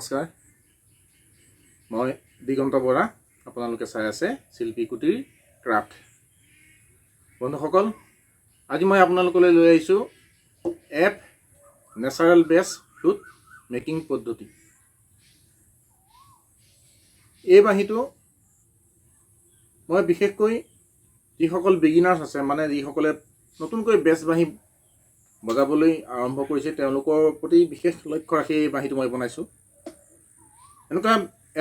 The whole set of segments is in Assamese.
নমস্কাৰ মই দিগন্ত বৰা আপোনালোকে চাই আছে শিল্পীকুটিৰ ক্ৰাফ্ট বন্ধুসকল আজি মই আপোনালোকলৈ লৈ আহিছোঁ এপ নেচাৰেল বেছ ফ্লুট মেকিং পদ্ধতি এই বাঁহীটো মই বিশেষকৈ যিসকল বিগিনাৰ্ছ আছে মানে যিসকলে নতুনকৈ বেছ বাঁহী বজাবলৈ আৰম্ভ কৰিছে তেওঁলোকৰ প্ৰতি বিশেষ লক্ষ্য ৰাখি এই বাঁহীটো মই বনাইছোঁ এনেকুৱা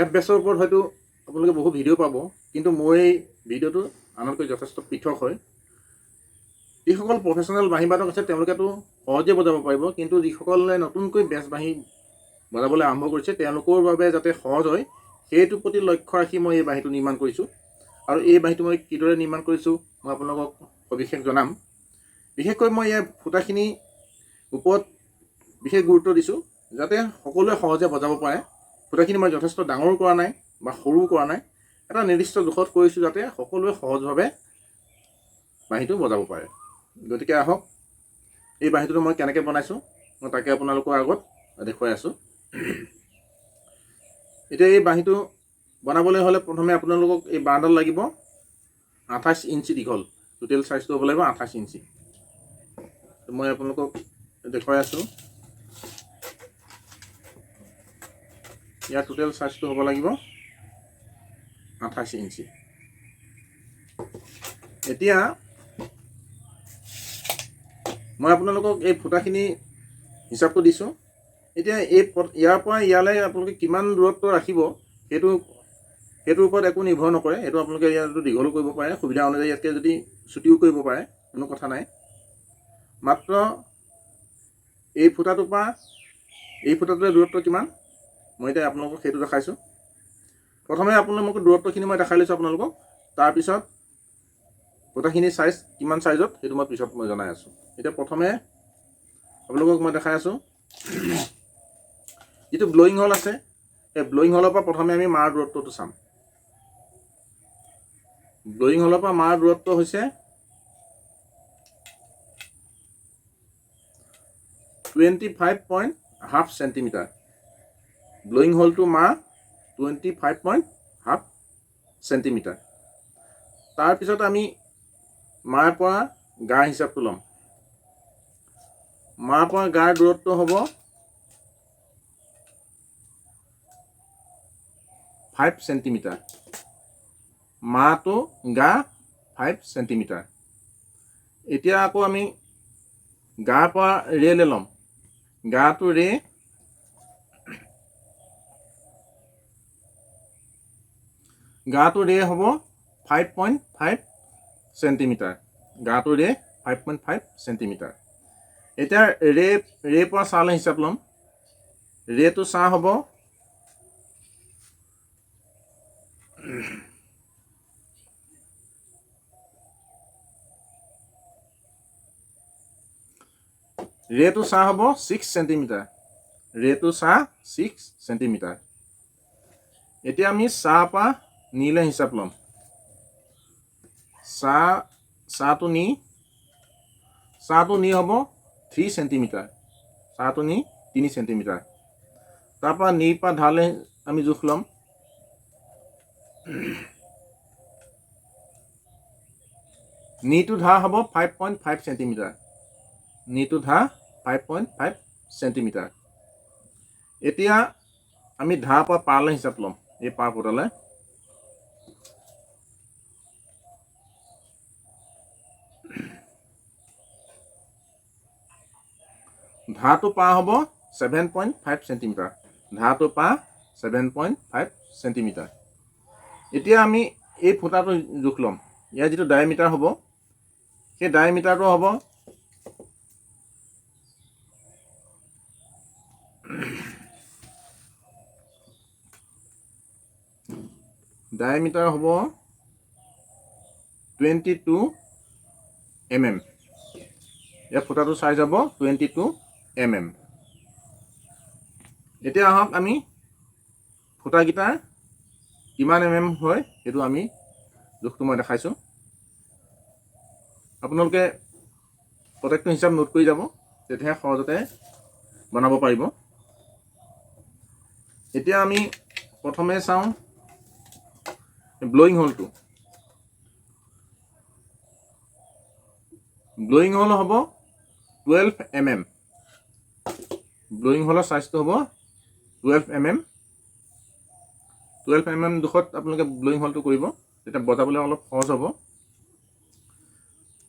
এপ বেছৰ ওপৰত হয়তো আপোনালোকে বহু ভিডিঅ' পাব কিন্তু মোৰ এই ভিডিঅ'টো আনতকৈ যথেষ্ট পৃথক হয় যিসকল প্ৰফেশ্যনেল বাঁহী বাদক আছে তেওঁলোকেতো সহজে বজাব পাৰিব কিন্তু যিসকলে নতুনকৈ বেছ বাঁহী বজাবলৈ আৰম্ভ কৰিছে তেওঁলোকৰ বাবে যাতে সহজ হয় সেইটোৰ প্ৰতি লক্ষ্য ৰাখি মই এই বাঁহীটো নিৰ্মাণ কৰিছোঁ আৰু এই বাঁহীটো মই কিদৰে নিৰ্মাণ কৰিছোঁ মই আপোনালোকক সবিশেষ জনাম বিশেষকৈ মই এই ফুটাখিনি ওপৰত বিশেষ গুৰুত্ব দিছোঁ যাতে সকলোৱে সহজে বজাব পাৰে ফুটাখিনি মই যথেষ্ট ডাঙৰ কৰা নাই বা সৰু কৰা নাই এটা নিৰ্দিষ্ট জোখত কৰিছোঁ যাতে সকলোৱে সহজভাৱে বাঁহীটো বজাব পাৰে গতিকে আহক এই বাঁহীটো মই কেনেকৈ বনাইছোঁ মই তাকে আপোনালোকৰ আগত দেখুৱাই আছোঁ এতিয়া এই বাঁহীটো বনাবলৈ হ'লে প্ৰথমে আপোনালোকক এই বাঁহডাল লাগিব 28 ইঞ্চি দীঘল টোটেল চাইজটো হ'ব লাগিব 28 ইঞ্চি মই আপোনালোকক দেখুৱাই আছোঁ ইয়াৰ টোটেল চাইজটো হ'ব লাগিব 28 ইঞ্চি এতিয়া মই আপোনালোকক এই ফুটাখিনি হিচাপটো দিছোঁ এতিয়া ইয়াৰ পৰা ইয়ালৈ আপোনালোকে কিমান দূৰত্ব ৰাখিব সেইটোৰ ওপৰত একো নিৰ্ভৰ নকৰে এইটো আপোনালোকে ইয়াতো দীঘলো কৰিব পাৰে সুবিধা অনুযায়ী ইয়াতকৈ যদি ছুটিও কৰিব পাৰে কোনো কথা নাই মাত্ৰ এই ফুটাটোৰ দূৰত্ব কিমান মই এতিয়া আপোনালোকক সেইটো দেখাইছোঁ প্ৰথমে আপোনালোকক দূৰত্বখিনি মই দেখাই লৈছোঁ আপোনালোকক তাৰপিছত ফুটাখিনি চাইজ কিমান চাইজত সেইটো মই পিছত মই জনাই আছোঁ এতিয়া প্ৰথমে আপোনালোকক মই দেখাই আছোঁ যিটো ব্লয়িং হল আছে এই ব্লয়িং হলৰ পৰা প্ৰথমে আমি মাৰ দূৰত্বটো চাম ব্লয়িং হলৰ পৰা মাৰ দূৰত্ব হৈছে 25.5 সেণ্টিমিটাৰ ব্লয়িং হল টু মা 25.5 সেণ্টিমিটাৰ তাৰপিছত আমি মাৰ পৰা গাৰ হিচাপটো ল'ম মাৰ পৰা গাৰ দূৰত্ব হ'ব 5 সেণ্টিমিটাৰ মাটো গা 5 সেণ্টিমিটাৰ এতিয়া আকৌ আমি গাৰ পৰা ৰে'লে ল'ম গাটো ৰে হ'ব 5.5 সেণ্টিমিটাৰ গাটো ৰে 5.5 সেণ্টিমিটাৰ এতিয়া ৰে পৰা চালে হিচাপ ল'ম ৰেটো চা হ'ব ৰেটো চা হ'ব 6 সেণ্টিমিটাৰ ৰেটো চা 6 সেণ্টিমিটাৰ এতিয়া আমি চা পৰা নিলে হিচাপ ল'ম চাটো নি হ'ব 3 সেণ্টিমিটাৰ চাটো নি 3 সেণ্টিমিটাৰ তাৰপৰা নিৰ পৰা ঢালে আমি জোখ ল'ম নিটো ধা হ'ব 5.5 সেণ্টিমিটাৰ নিটো ধা 5.5 সেণ্টিমিটাৰ এতিয়া আমি ধা পৰা পাৰলৈ হিচাপ ল'ম এই পাৰ ফুটালে ধাটো পাৰ হ'ব 7.5 সেণ্টিমিটাৰ ধাটো পাৰ 7.5 সেণ্টিমিটাৰ এতিয়া আমি এই ফুটাটো জোখ ল'ম ইয়াৰ যিটো ডায়মিটাৰ হ'ব সেই ডায়মিটাৰটো হ'ব ডায়মিটাৰ হ'ব 22 mm ইয়াৰ ফুটাটো চাইজ হ'ব 22 mm এতিয়া আহক আমি ফুটাকেইটাৰ কিমান হয় সেইটো আমি জোখটো মই দেখাইছোঁ আপোনালোকে প্ৰত্যেকটো হিচাপ নোট কৰি যাব তেতিয়াহে সহজতে বনাব পাৰিব এতিয়া আমি প্ৰথমে চাওঁ ব্লোয়িং হোলটো। ব্লোয়িং হোল হ'ব 12 mm। ব্লোয়িং হোলৰ চাইজটো হ'ব 12 mm। 12 mm জোখত আপোনালোকে ব্লোয়িং হোলটো কৰিব, তেতিয়া বজাবলৈ অলপ সহজ হ'ব।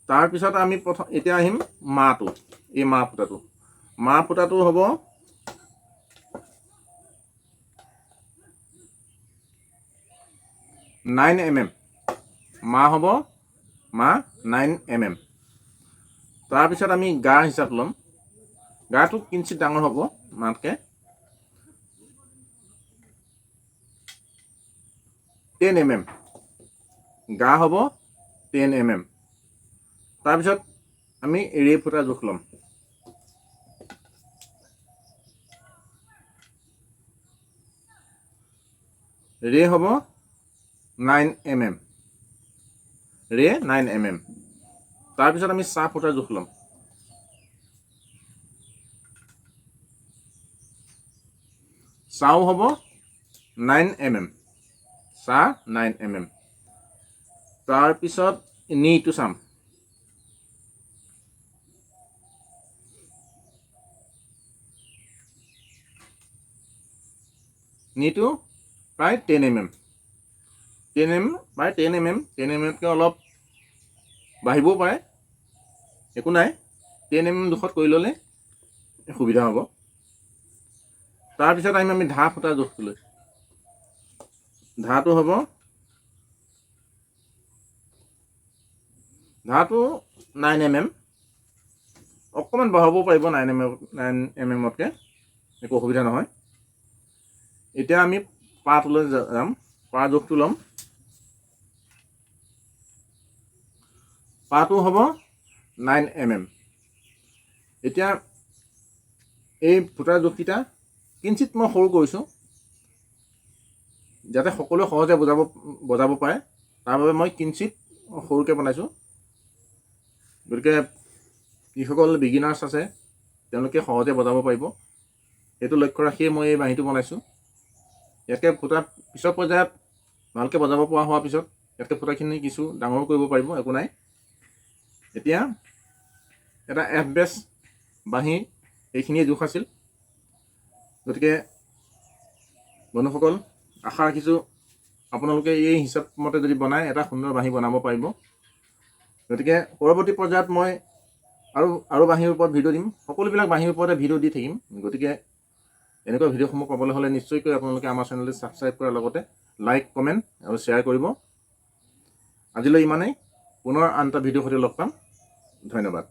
তাৰপিছত আমি এতিয়া আহিম মাটো। এই মা ফুটাটো, মা ফুটাটো হ'ব 9 mm। মা হ'ব 9 mm। তাৰপিছত আমি গা হিচাপ ল'ম। গাটো কিঞ্চিত ডাঙৰ হ'ব মাতকৈ, 10 mm। গা হ'ব 10 mm। তাৰপিছত আমি ৰে ফুটা জোখ ল'ম। ৰে হ'ব 9 mm। ৰে 9 mm। তাৰপিছত আমি চা ফুটাৰ জোখ ল'ম। চাও হ'ব 9 mm। চা 9 mm। তাৰপিছত নিটো চাম। নিটো প্ৰায় 10 mm। 10 mm প্ৰায় 10 mm। 10 mmতকৈ অলপ বাঢ়িবও পাৰে, একো নাই। 10 mm জোখত কৰি ল'লে সুবিধা হ'ব। তাৰপিছত আহিম আমি ধা ফুটাৰ জোখটোলৈ। ধাটো হ'ব, ধাটো 9 mm। অকণমান বঢ়াবও পাৰিব 9 mmতকৈ, একো অসুবিধা নহয়। এতিয়া আমি পাটোলৈ যাম। পা জোখটো ল'ম। পাটো হ'ব 9 mm। এতিয়া এই ফুটাৰ জোখকেইটা কিঞ্চিত মই সৰু কৰিছোঁ, যাতে সকলোৱে সহজে বজাব পাৰে, তাৰ বাবে মই কিঞ্চিত সৰুকৈ বনাইছোঁ। গতিকে যিসকল বিগিনাৰ্ছ আছে তেওঁলোকে সহজে বজাব পাৰিব, সেইটো লক্ষ্য ৰাখিয়ে মই এই বাঁহীটো বনাইছোঁ। ইয়াতকৈ ফুটা পিছৰ পৰ্যায়ত ভালকৈ বজাব পৰা হোৱাৰ পিছত ইয়াতকৈ ফুটাখিনি কিছু ডাঙৰ কৰিব পাৰিব, একো নাই। এতিয়া এটা এফ বেছ বাঁহী এইখিনিয়ে জোখ আছিল। গতিকে বন্ধুসকল, আশা ৰাখিছোঁ আপোনালোকে এই হিচাপ মতে যদি বনায় এটা সুন্দৰ বাঁহী বনাব পাৰিব। গতিকে পৰৱৰ্তী পৰ্যায়ত মই আৰু বাঁহীৰ ওপৰত ভিডিঅ' দিম। সকলোবিলাক বাঁহীৰ ওপৰতে ভিডিঅ' দি থাকিম। গতিকে এনেকুৱা ভিডিঅ'সমূহ পাবলৈ হ'লে নিশ্চয়কৈ আপোনালোকে আমাৰ চেনেলটো ছাবস্ক্ৰাইব কৰাৰ লগতে লাইক, কমেণ্ট আৰু শ্বেয়াৰ কৰিব। আজিলৈ ইমানেই। পুনৰ আন এটা ভিডিঅ'ৰ সৈতে লগ পাম। ধন্যবাদ।